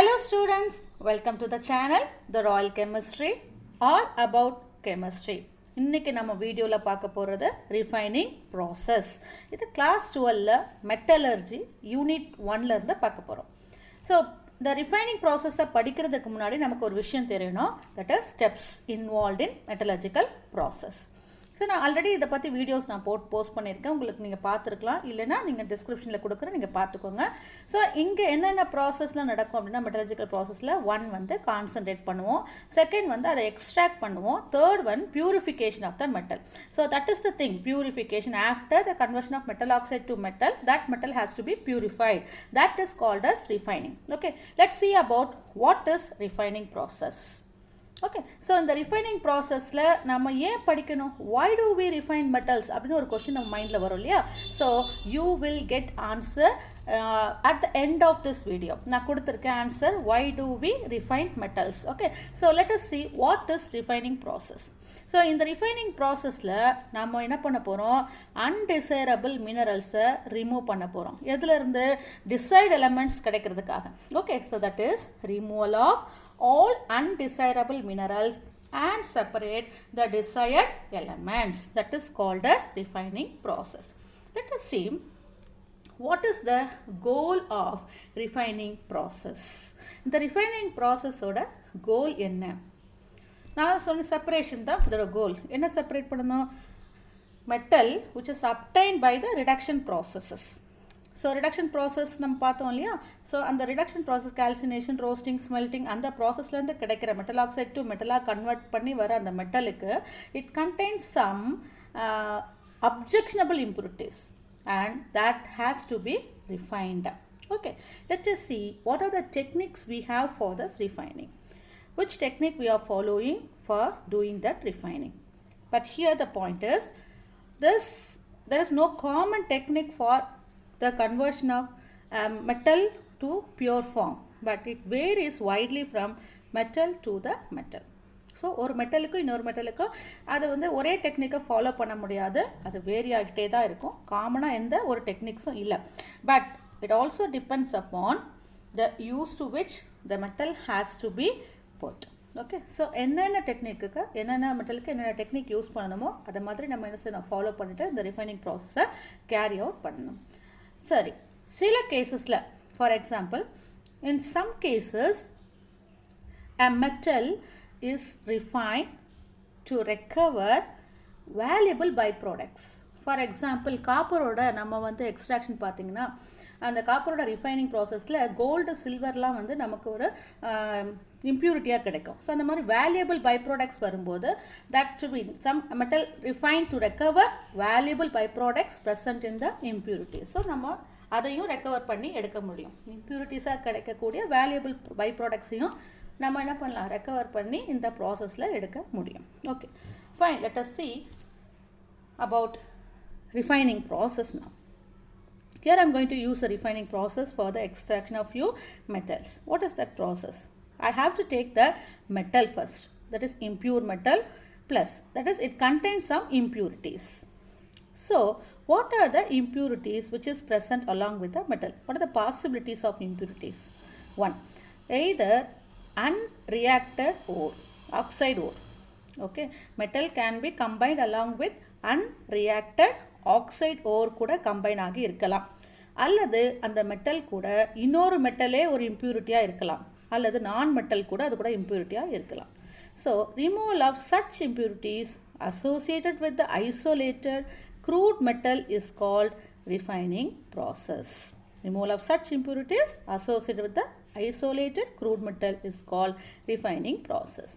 Hello students, welcome to the channel The Royal Chemistry all about chemistry. இன்னைக்கு நம்ம வீடியோல பார்க்க போறது refining process. இது class 12ல Metallurgy unit 1ல இருந்து பார்க்க போறோம். So the refining process படிக்கிறதுக்கு முன்னாடி நமக்கு ஒரு விஷயம் தெரியணும், that is steps involved in metallurgical process. So நான் ஆல்ரெடி இத பத்தி வீடியோஸ் நான் போஸ்ட் பண்ணிருக்கேன், உங்களுக்கு நீங்க பார்த்திருக்கலாம், இல்லனா நீங்க டிஸ்கிரிப்ஷன்ல கொடுக்கிறேன், நீங்க பார்த்துக்கோங்க. சோ இங்க என்னென்ன processல நடக்கும் அப்படினா metallurgical processல one வந்து concentrate பண்ணுவோம், second வந்து அதை extract பண்ணுவோம், third one purification of the metal. So that is the thing, purification. After the conversion of metal oxide to metal, that metal has to be purified. That is called as refining. Okay, let's see about what is refining process. Okay, so in the refining process la nama ஏன் படிக்கணும், why do we refine metals அப்படின ஒரு question நம்ம மைண்ட்ல வரும் இல்லையா? So you will get answer at the end of this video. நான் கொடுத்திருக்கேன் answer, why do we refine metals. Okay, so let us see what is refining process. So in the refining process la நாம என்ன பண்ண போறோம், undesirable minerals remove பண்ண போறோம். எதில இருந்து? desired elements கிடைக்கிறதுக்காக. Okay, so that is removal of all undesirable minerals and separate the desired elements. That is called as refining process. Let us see what is the goal of refining process. The refining process oda goal enna? நான் சொன்ன separation தான் இதோட goal. என்ன separate பண்ணனும்? Metal which is obtained by the reduction processes. So reduction process நம்ம பார்த்தோம் இல்லையா? So அந்த reduction process calcination, roasting, smelting அந்த processல இருந்து கிடைக்கிற metal oxide to metal convert பண்ணி வர அந்த மெட்டலுக்கு it contains some objectionable impurities and that has to be refined. Okay, let us see what are the techniques we have for this refining. Which technique we are following for doing that refining. But here the point is there is no common technique for the conversion of metal to pure form, but it varies widely from metal to the metal. So ஒரு மெட்டலுக்கு இன்னொரு மெட்டலுக்கு அது வந்து ஒரே டெக்னிக்கை follow பண்ண முடியாது, அது vary ஆகிட்டே தான் இருக்கும். காமனாக எந்த ஒரு டெக்னிக்ஸும் இல்லை, but it also depends upon the use to which the metal has to be put. Okay, so என்னென்ன டெக்னிக்கு என்னென்ன மெட்டலுக்கு என்னென்ன டெக்னிக் யூஸ் பண்ணணுமோ அதை மாதிரி நம்ம என்ன செய்யணும், ஃபாலோ பண்ணிவிட்டு இந்த ரிஃபைனிங் ப்ராசஸை கேரி அவுட் பண்ணணும். சரி, சில கேசஸில் for example in some cases a metal is refined to recover valuable byproducts. For example, காப்பரோட நம்ம வந்து எக்ஸ்ட்ராக்ஷன் பார்த்தீங்கன்னா அந்த காப்பரோட ரிஃபைனிங் ப்ராசஸில் கோல்டு சில்வர்லாம் வந்து நமக்கு ஒரு இம்ப்யூரிட்டியாக கிடைக்கும். ஸோ அந்த மாதிரி வேல்யூபிள் பை ப்ராடக்ட்ஸ் வரும்போது that should be some metal refined to recover valuable byproducts present in the impurities. So நம்ம அதையும் ரெக்கவர் பண்ணி எடுக்க முடியும். இம்ப்யூரிட்டிஸாக கிடைக்கக்கூடிய வேல்யூபிள் பை ப்ராடக்ட்ஸையும் நம்ம என்ன பண்ணலாம், ரெக்கவர் பண்ணி இந்த ப்ராசஸில் எடுக்க முடியும். Okay, fine, let us see about refining process now. Here I am going to use a refining process for the extraction of few metals. What is that process? I have to take the metal first, that is impure metal plus, that is it contains some impurities. So what are the impurities which is present along with the metal? What are the possibilities of impurities? One, either unreacted ore, oxide ore. Okay, metal can be combined along with unreacted oxide ore கூட combine ஆகி இருக்கலாம், அல்லது அந்த metal கூட இன்னொரு மெட்டலே ஒரு இம்ப்யூரிட்டியாக இருக்கலாம், அல்லது நான் மெட்டல் கூட அது கூட இம்ப்யூரிட்டியாக இருக்கலாம். So removal of such impurities associated with the isolated crude metal is called refining process. Removal of such impurities associated with the isolated crude metal is called refining process.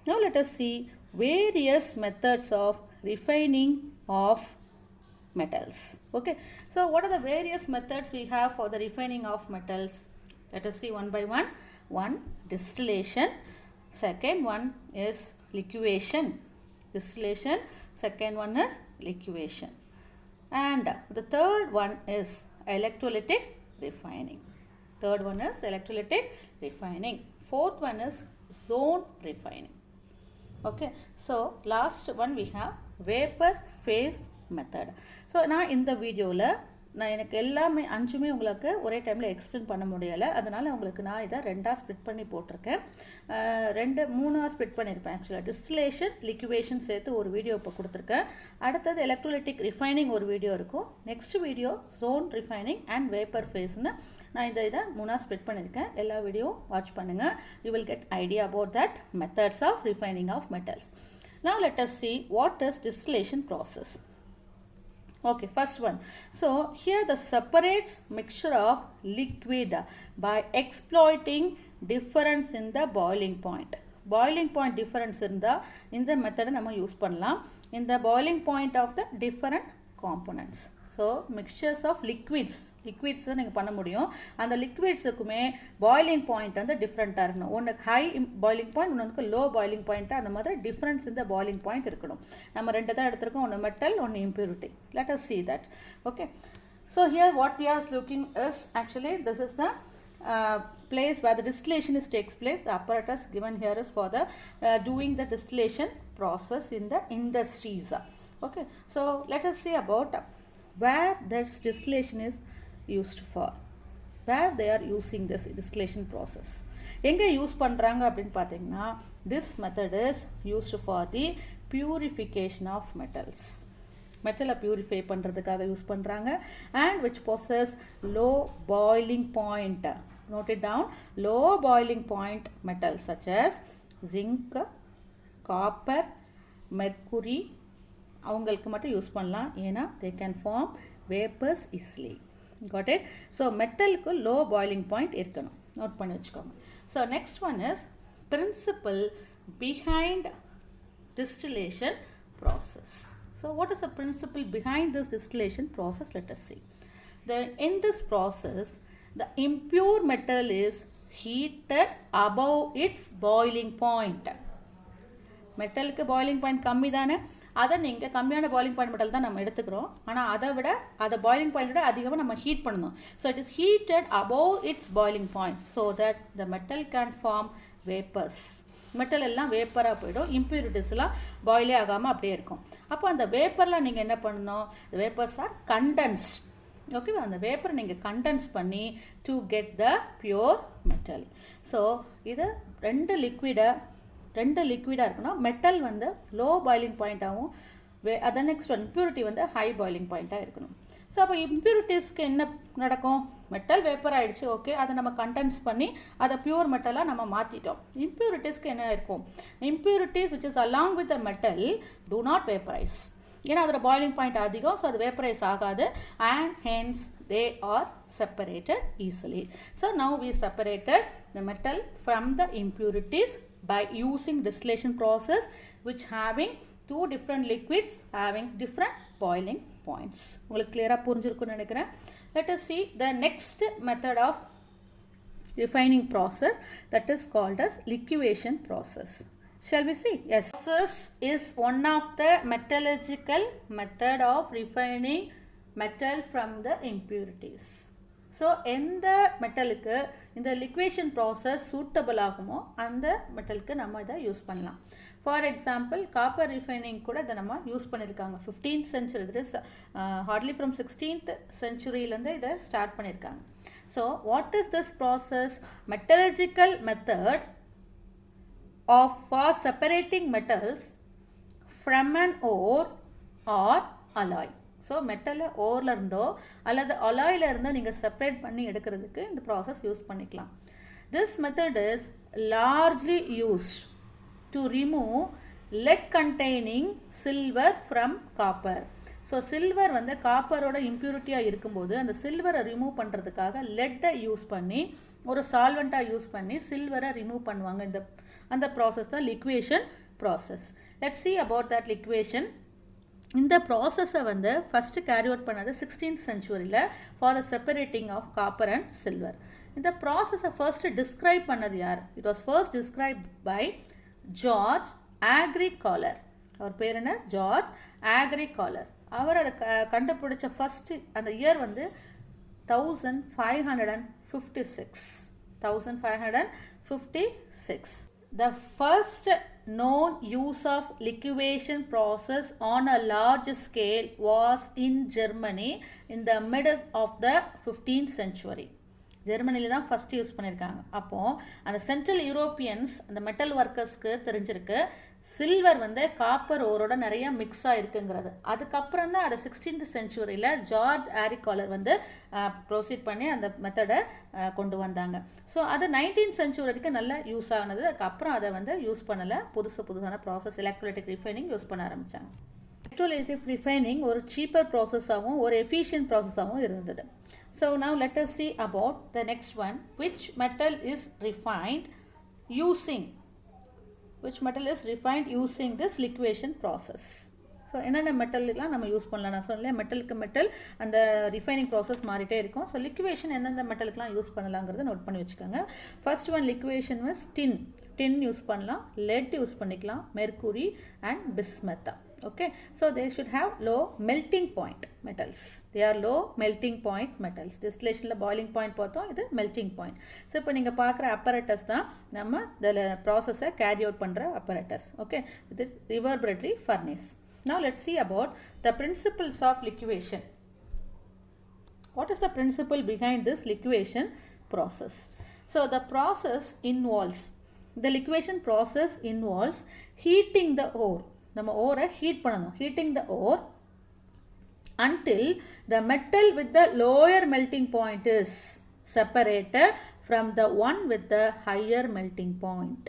Now let us see various methods of refining of metals. Okay, so what are the various methods we have for the refining of metals? Let us see one by one. One, distillation. Second one is liquation. Distillation. Second one is liquation. And the third one is electrolytic refining. Third one is electrolytic refining. Fourth one is zone refining. Okay, so last one we have vapor phase method. So நான் இந்த வீடியோவில் நான் எனக்கு எல்லாமே 5மே உங்களுக்கு ஒரே டைமில் explain பண்ண முடியலை, அதனால் உங்களுக்கு நான் இதை 2ஆக ஸ்ப்ளிட் பண்ணி போட்டிருக்கேன். 3ஆக ஸ்ப்ளிட் பண்ணியிருப்பேன். ஆக்சுவலாக டிஸ்டிலேஷன் லிக்விவேஷன் சேர்த்து ஒரு வீடியோ இப்போ கொடுத்துருக்கேன். அடுத்தது எலக்ட்ரோலைட்டிக் ரிஃபைனிங் ஒரு வீடியோ இருக்கும். Next video zone refining and vapour ஃபேஸ்னு நான் இதை 3ஆக ஸ்ப்ளிட் பண்ணியிருக்கேன். எல்லா வீடியோ வாட்ச் பண்ணுங்கள். You will get idea about that methods of refining of metals. Now let us see what is distillation process. Okay, first one. So here the separates mixture of liquid by exploiting difference in the boiling point. Boiling point difference in the method நம்ம use பண்ணலாம். In the boiling point of the different components. So mixtures of liquids நீங்கள் பண்ண முடியும். அந்த liquidsக்குமே boiling point வந்து டிஃப்ரெண்ட்டாக இருக்கணும். ஒன்றுக்கு ஹை பாயிலிங் பாயிண்ட், ஒன்றுக்கு லோ பாயிலிங் பாயிண்ட், அந்த மாதிரி டிஃப்ரென்ஸ் இந்த பாயிலிங் பாயிண்ட் இருக்கணும். நம்ம 2 தான் எடுத்திருக்கோம், ஒன்று மெட்டல், ஒன்று impurity. Let us see that. Okay. So here what we are looking is actually this is the place where the distillation takes place. The apparatus given here is for the doing the distillation process in the industries. Okay. So let us see about where this distillation is used for, where they are using this distillation process. எங்கே use பண்ணுறாங்க அப்படின்னு பார்த்தீங்கன்னா, this method is used for the purification of metals. மெட்டலை purify பண்ணுறதுக்காக use பண்ணுறாங்க. and which possess low boiling point. Note it down. Low boiling point metals such as zinc, copper, mercury அவங்களுக்கு மட்டும் use பண்ணலாம். ஏன்னா they can form vapors easily. Got it? So மெட்டலுக்கு low boiling point இருக்கணும். Note பண்ணி வச்சுக்கோங்க. So next one is principle behind distillation process. So what is the principle behind this distillation process? Let us see. In this process, the impure metal is heated above its boiling point. மெட்டலுக்கு boiling point கம்மி தானே, அதை நீங்கள் கம்மியான boiling point metal தான் நம்ம எடுத்துக்கிறோம். ஆனால் அதை விட அதை பாயிலிங் பாயிண்ட் விட அதிகமாக நம்ம ஹீட் பண்ணணும். So it is heated above its boiling point so that the metal can form vapours. Metal எல்லாம் வேப்பராக போயிடும், இம்ப்யூரிட்டிஸ்லாம் பாயிலே ஆகாமல் அப்படியே இருக்கும். அப்போ அந்த வேப்பர்லாம் நீங்கள் என்ன பண்ணணும், வேப்பர்ஸ் ஆர் கண்டென்ஸ்ட். ஓகேவா? அந்த வேப்பரை நீங்கள் கண்டென்ஸ் பண்ணி to get the pure metal. So இது ரெண்டு லிக்விடாக இருக்கணும். மெட்டல் வந்து லோ பாயிலிங் பாயிண்ட்டாகவும் அதை நெக்ஸ்ட் ஒன் இம்ப்யூரிட்டி வந்து ஹை பாயிலிங் பாயிண்ட்டாக இருக்கணும். ஸோ அப்போ இம்ப்யூரிட்டிஸ்க்கு என்ன நடக்கும், மெட்டல் வேப்பர் ஆகிடுச்சு, ஓகே, அதை நம்ம கண்டென்ஸ் பண்ணி அதை பியூர் மெட்டலாக நம்ம மாற்றிட்டோம். இம்ப்யூரிட்டிஸ்க்கு என்ன இருக்கும், impurities which is along with the metal do not vaporise. ஏன்னா அதோட பாயிலிங் பாயிண்ட் அதிகம், ஸோ அது வேப்பரைஸ் ஆகாது. And hence they are separated easily. So now we separated the metal from the impurities by using distillation process which having two different liquids having different boiling points. உங்களுக்கு clear-ஆ புரிஞ்சிருக்கும்னு நினைக்கிறேன். Let us see the next method of refining process, that is called as liquation process. Shall we see? Yes. Process is one of the metallurgical method of refining metal from the impurities. So எந்த மெட்டலுக்கு இந்த liquation process suitable ஆகுமோ அந்த மெட்டலுக்கு நம்ம இதை use பண்ணலாம். For example copper refining கூட இதை நம்ம யூஸ் பண்ணியிருக்காங்க. 15th century, இது ஹார்ட்லி ஃப்ரம் 16th centuryலேருந்து இதை ஸ்டார்ட் பண்ணியிருக்காங்க. So what is this process? Metallurgical method for separating metals from an ore or alloy. So மெட்டலை ஓரில் இருந்தோ அல்லது அலாயில் இருந்தோ நீங்கள் செப்பரேட் பண்ணி எடுக்கிறதுக்கு இந்த ப்ராசஸ் யூஸ் பண்ணிக்கலாம். This method is largely used to remove lead containing silver from copper. So silver வந்து காப்பரோட இம்ப்யூரிட்டியாக இருக்கும்போது அந்த சில்வரை ரிமூவ் பண்ணுறதுக்காக லெட்டை யூஸ் பண்ணி ஒரு சால்வெண்ட்டாக யூஸ் பண்ணி சில்வரை ரிமூவ் பண்ணுவாங்க. அந்த ப்ராசஸ் தான் liquation process. Let's see about that liquation. இந்த ப்ராசஸை வந்து ஃபஸ்ட்டு கேரி அவுட் பண்ணது 16th centuryல for the separating of copper and silver. இந்த ப்ராசஸை ஃபர்ஸ்ட் டிஸ்கிரைப் பண்ணது யார்? It was first describe by George Agricola. அவர் பேர் என்ன? George Agricola. அவர் அதை கண்டுபிடிச்ச ஃபர்ஸ்ட் அந்த இயர் வந்து 1556. The first known use of liquefaction process on a large scale was in Germany in the middle of the 15th century. ஜெர்மனியில் தான் first use பண்ணியிருக்காங்க. அப்போது அந்த சென்ட்ரல் யூரோப்பியன்ஸ் அந்த மெட்டல் ஒர்க்கர்ஸ்க்கு தெரிஞ்சிருக்கு சில்வர் வந்து காப்பர் ஓரோட நிறைய மிக்ஸ் ஆகிருக்குங்கிறது. அதுக்கப்புறம் தான் அதை 16th சென்ச்சுரியில் ஜார்ஜ் ஆரிகாலர் வந்து ப்ரொசீட் பண்ணி அந்த மெத்தடை கொண்டு வந்தாங்க. ஸோ அது 19th சென்ச்சுரி வரைக்கும் நல்லா யூஸ் ஆனது. அதுக்கப்புறம் அதை வந்து யூஸ் பண்ணலை. புதுசான ப்ராசஸ் எலக்ட்ரோலைட்டிக் ரிஃபைனிங் யூஸ் பண்ண ஆரம்பித்தாங்க. எலக்ட்ரோலைட்டிக் ரிஃபைனிங் ஒரு சீப்பர் ப்ராசஸாகவும் ஒரு எஃபிஷியன்ட் ப்ராசஸாகவும் இருந்தது. So now let us see about the next one. Which metal is refined using this liquefaction process? So என்னென்ன மெட்டல்லாம் நம்ம யூஸ் பண்ணலாம்? நான் சொன்னேன் மெட்டலுக்கு மெட்டல் அந்த ரிஃபைனிங் ப்ராசஸ் மாறிட்டே இருக்கும். ஸோ லிக்வேஷன் எந்தெந்த மெட்டலுக்குலாம் யூஸ் பண்ணலாங்கிறத நோட் பண்ணி வச்சுக்கோங்க. First one liquation was tin use பண்ணலாம், லெட் யூஸ் பண்ணிக்கலாம், mercury and bismuth. Okay, so they should have low melting point metals. They are low melting point metals. Distillation la boiling point பார்த்தோம், இது melting point. So இப்போ நீங்க பார்க்குற apparatus தான் நம்ம the process carry out பண்ற apparatus. Okay, this reverberatory furnace. Now let's see about the principles of liquefaction. What is the principle behind this liquefaction process? So the liquefaction process involves heating the ore. நம்ம ஓரை heat பண்ணணும். Heating the ore until the metal with the lower melting point is separated from the one with the higher melting point.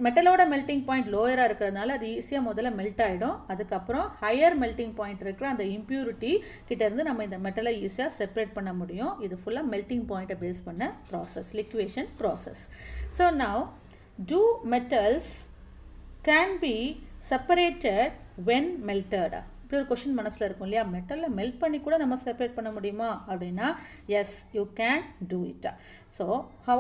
மெட்டலோட melting point லோயராக இருக்கிறதுனால அது ஈஸியாக முதல்ல melt ஆகிடும். அதுக்கப்புறம் ஹையர் மெல்டிங் பாயிண்ட் இருக்கிற அந்த இம்ப்யூரிட்டி கிட்டேருந்து நம்ம இந்த மெட்டலை ஈஸியாக செப்பரேட் பண்ண முடியும். இது ஃபுல்லாக மெல்டிங் பாயிண்ட்டை பேஸ் பண்ண process, liquation process. So now do metals can be separated when melted? இப்படி ஒரு கொஷின் மனசில் இருக்கும் இல்லையா? மெட்டலில் மெல்ட் பண்ணி கூட நம்ம செப்பரேட் பண்ண முடியுமா அப்படின்னா yes, you can do it. So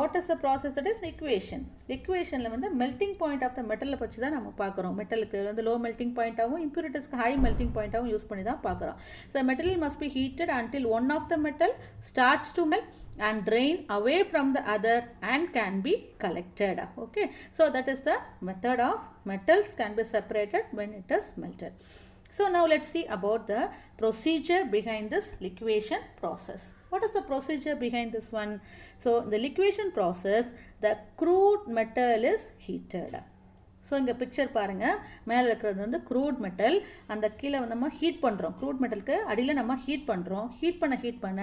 what is the process? That is liquation. லிக்வேஷனில் வந்து மெல்டிங் பாயிண்ட் ஆஃப் த மெட்டலில் வச்சு தான் நம்ம பார்க்குறோம். மெட்டலுக்கு வந்து லோ மெல்டிங் பாயிண்ட்டாகவும் இம்ப்யூரிட்டிஸ்க்கு ஹை மெல்டிங் பாயிண்ட்டாகவும் யூஸ் பண்ணி தான் பார்க்குறோம். So metal must be heated until one of the metal starts to melt and drain away from the other and can be collected. Okay, so that is the method of metals can be separated when it is melted. So now let's see about the procedure behind this liquefaction process. What is the procedure behind this one? So in the liquefation process, the crude metal is heated. So இங்கே picture பாருங்கள், மேலே இருக்கிறது வந்து crude metal. அந்த கீழே வந்து நம்ம heat பண்ணுறோம். க்ரூட் மெட்டலுக்கு அடியில் நம்ம ஹீட் பண்ணுறோம். ஹீட் பண்ண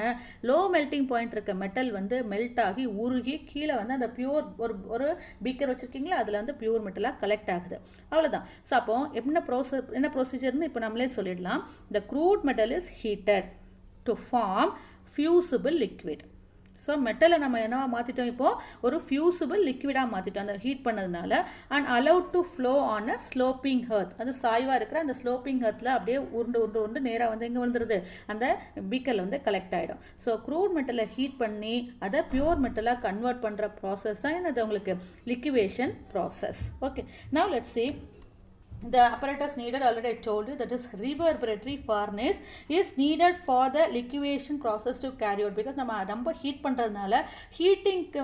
லோ மெல்ட்டிங் பாயிண்ட் இருக்க மெட்டல் வந்து மெல்ட் ஆகி உருகி கீழே வந்து அந்த பியூர் ஒரு பீக்கர் வச்சுருக்கீங்களா, அதில் வந்து பியூர் மெட்டலாக கலெக்ட் ஆகுது. அவ்வளோதான். ஸோ அப்போ என்ன ப்ரொசீஜர்னு இப்போ நம்மளே சொல்லிடலாம். The crude metal is heated to form fusible liquid. So மெட்டலை நம்ம என்னவா மாற்றிட்டோம்? இப்போது ஒரு ஃபியூசிபிள் லிக்விடாக மாற்றிட்டோம் அந்த ஹீட் பண்ணதுனால. And allowed to flow on a sloping earth. அது சாய்வாக இருக்கிற அந்த ஸ்லோப்பிங் ஹர்த்தில் அப்படியே உருண்டு நேராக வந்து எங்கே வந்துடுது? அந்த பீக்கரில் வந்து கலெக்ட் ஆகிடும். ஸோ க்ரூட் மெட்டலை ஹீட் பண்ணி அதை பியூர் மெட்டலாக கன்வெர்ட் பண்ணுற ப்ராசஸ் தான் என்னது உங்களுக்கு? Liquation process. Okay, now let's see. The apparatus needed, already I told you, that is reverberatory furnace is needed for the liquefaction process to carry out, because நம்ம heat பண்ணுறதுனால ஹீட்டிங்கை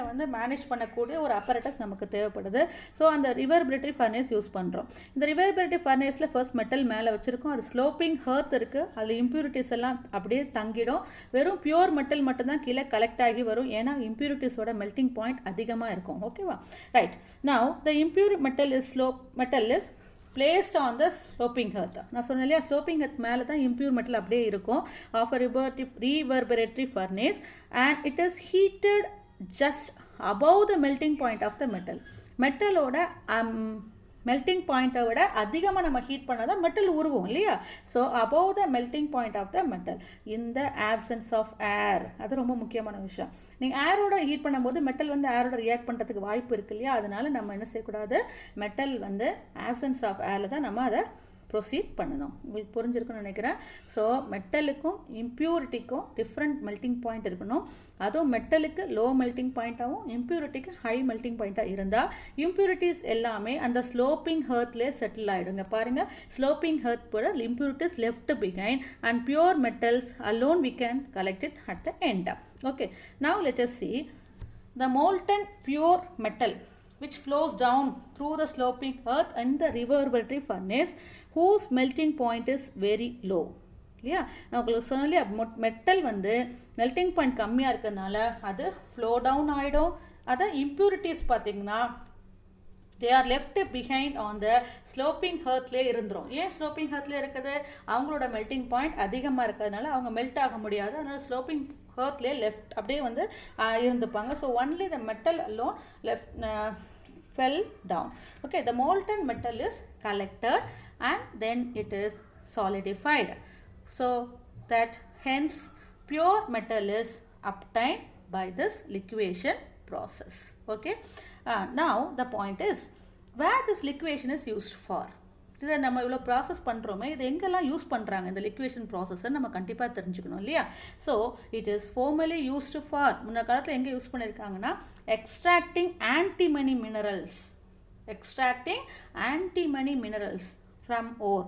வந்து manage பண்ணக்கூடிய ஒரு apparatus நமக்கு தேவைப்படுது. ஸோ அந்த reverberatory furnace use பண்ணுறோம். இந்த reverberatory furnaceல ஃபர்ஸ்ட் மெட்டல் மேலே வச்சுருக்கோம். அது ஸ்லோப்பிங் ஹர்த் இருக்குது. அதில் இம்ப்யூரிட்டிஸ் எல்லாம் அப்படியே தங்கிடும். வெறும் பியூர் மெட்டல் மட்டும்தான் கீழே கலெக்ட் ஆகி வரும். ஏன்னா இம்ப்யூரிட்டிஸோட மெல்டிங் பாயிண்ட் அதிகமாக இருக்கும். ஓகேவா? Right. Now the impure metal is placed on the sloping hearth. நான் சொன்னேன் இல்லையா, ஸ்லோப்பிங் ஹெர்த் மேலே தான் இம்ப்யூர் மெட்டல் அப்படியே இருக்கும் of a reverberatory furnace, and it is heated just above the melting point of the metal. மெட்டலோட melting பாயிண்ட்டை விட அதிகமாக நம்ம ஹீட் பண்ணால் தான் மெட்டல் உருவும் இல்லையா? So above the melting point of the metal in the absence of air. அது ரொம்ப முக்கியமான விஷயம். நீங்கள் ஏரோட ஹீட் பண்ணும்போது மெட்டல் வந்து ஏரோட ரியாக்ட் பண்ணுறதுக்கு வாய்ப்பு இருக்கு இல்லையா? அதனால நம்ம என்ன செய்யக்கூடாது? மெட்டல் வந்து ஆப்சன்ஸ் ஆஃப் ஏரில் தான் நம்ம அதை ப்ரொசீட் பண்ணணும். உங்களுக்கு புரிஞ்சிருக்குன்னு நினைக்கிறேன். ஸோ மெட்டலுக்கும் இம்ப்யூரிட்டிக்கும் டிஃப்ரெண்ட் மெல்டிங் பாயிண்ட் இருக்கணும். அதுவும் மெட்டலுக்கு லோ மெல்டிங் பாயிண்ட்டாகவும் இம்ப்யூரிட்டிக்கு ஹை மெல்டிங் பாயிண்ட்டாக இருந்தால் இம்ப்யூரிட்டிஸ் எல்லாமே அந்த ஸ்லோப்பிங் ஹர்த்லேயே செட்டில் ஆகிடுங்க. பாருங்கள், ஸ்லோப்பிங் ஹர்த் போட impurities left behind and pure metals alone we can collect it at the end. Okay, now let us see. the molten pure metal which flows down through the sloping earth and the reverberatory furnace whose melting point is very low. இல்லையா நான் உங்களுக்கு சொன்னேன் இல்லையா metal வந்து melting point கம்மியாக இருக்கிறதுனால அது flow down ஆகிடும். அதான் இம்ப்யூரிட்டிஸ் பார்த்தீங்கன்னா they are left behind on the sloping earthலே இருந்துரும். ஏன் ஸ்லோப்பிங் earthலே இருக்குது? அவங்களோட மெல்டிங் பாயிண்ட் அதிகமாக இருக்கிறதுனால அவங்க மெல்ட் ஆக முடியாது. அதனால ஸ்லோப்பிங் earthலே லெஃப்ட் அப்படியே வந்து இருந்துப்பாங்க. So only the metal alone left fell down. Okay, the molten metal is collected and then it is solidified. So that hence pure metal is obtained by this liquation process. Okay, now the point is where this liquation is used for. இதை நம்ம இவ்வளோ process பண்ணுறோமே இது எங்கெல்லாம் use பண்ணுறாங்க இந்த லிக்வேஷன் ப்ராசஸை நம்ம கண்டிப்பாக தெரிஞ்சுக்கணும் இல்லையா. So it is formally used for முன்ன காலத்தில் எங்கே யூஸ் பண்ணியிருக்காங்கன்னா extracting antimony minerals from ore.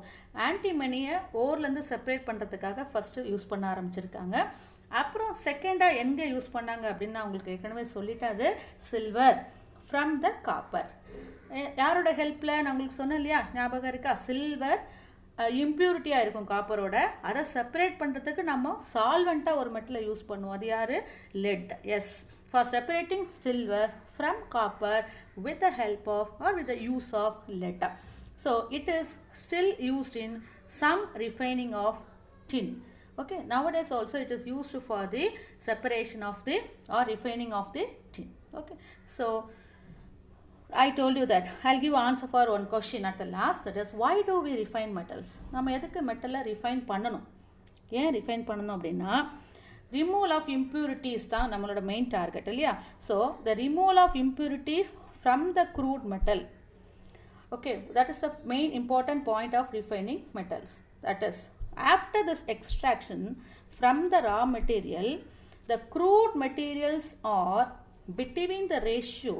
ஆன்டிமனியை ஓர்லேருந்து செப்பரேட் பண்ணுறதுக்காக ஃபஸ்ட்டு யூஸ் பண்ண ஆரம்பிச்சிருக்காங்க. அப்புறம் செகண்டாக எங்கே யூஸ் பண்ணாங்க அப்படின்னு நான் உங்களுக்கு ஏற்கனவே சொல்லிட்டேன். அது சில்வர் ஃப்ரம் த காப்பர். யாரோட ஹெல்ப்பில் நான் உங்களுக்கு சொன்னேன் இல்லையா, ஞாபகம் இருக்கா? சில்வர் இம்ப்யூரிட்டியாக இருக்கும் காப்பரோட, அதை செப்பரேட் பண்ணுறதுக்கு நம்ம சால்வெண்ட்டாக ஒரு மெட்டலை யூஸ் பண்ணுவோம். அது யார்? Lead. Yes, for separating silver from copper with the help of or with the use of lead. So it is still used in some refining of tin. Okay, nowadays also it is used for the separation of the or refining of the tin. Okay, so I told you that I'll give answer for one question at the last, that is why do we refine metals? நம்ம எதுக்கு மெட்டலை refine பண்ணணும்? ஏன் refine பண்ணணும் அப்படின்னா removal of impurities தான் நம்மளோட main target இல்லையா. So the removal of impurities from the crude metal. Okay, that is the main important point of refining metals. That is, after this extraction from the raw material, the crude materials are between the ratio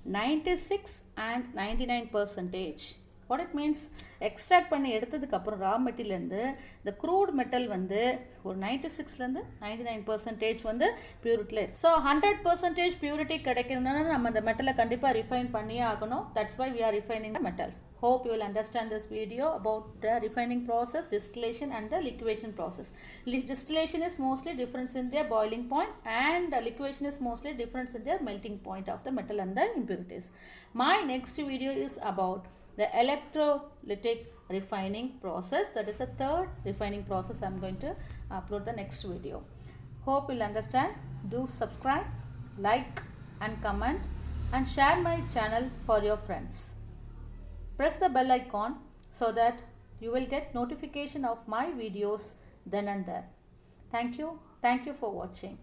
96 and 99%. What it means, extract பண்ணி எடுத்ததுக்கு அப்புறம் ரா மெட்டீரியல்லேருந்து இந்த crude metal வந்து ஒரு 96லேருந்து 99% வந்து பியூரிட்டியில். So 100% purity கிடைக்கணும்னா நம்ம அந்த மெட்டலை கண்டிப்பாக ரிஃபைன் பண்ணியே ஆகணும். That's why we are refining the metals. Hope you will understand this video about the refining process, distillation and the liquation process. Distillation is mostly difference in their boiling point and the liquation is mostly difference in their melting point of the metal and the impurities. My next video is about the electrolytic refining process. That is the third refining process. I am going to upload the next video. Hope you will understand. Do subscribe, like and comment and share my channel for your friends. Press the bell icon so that you will get notification of my videos then and there. Thank you for watching.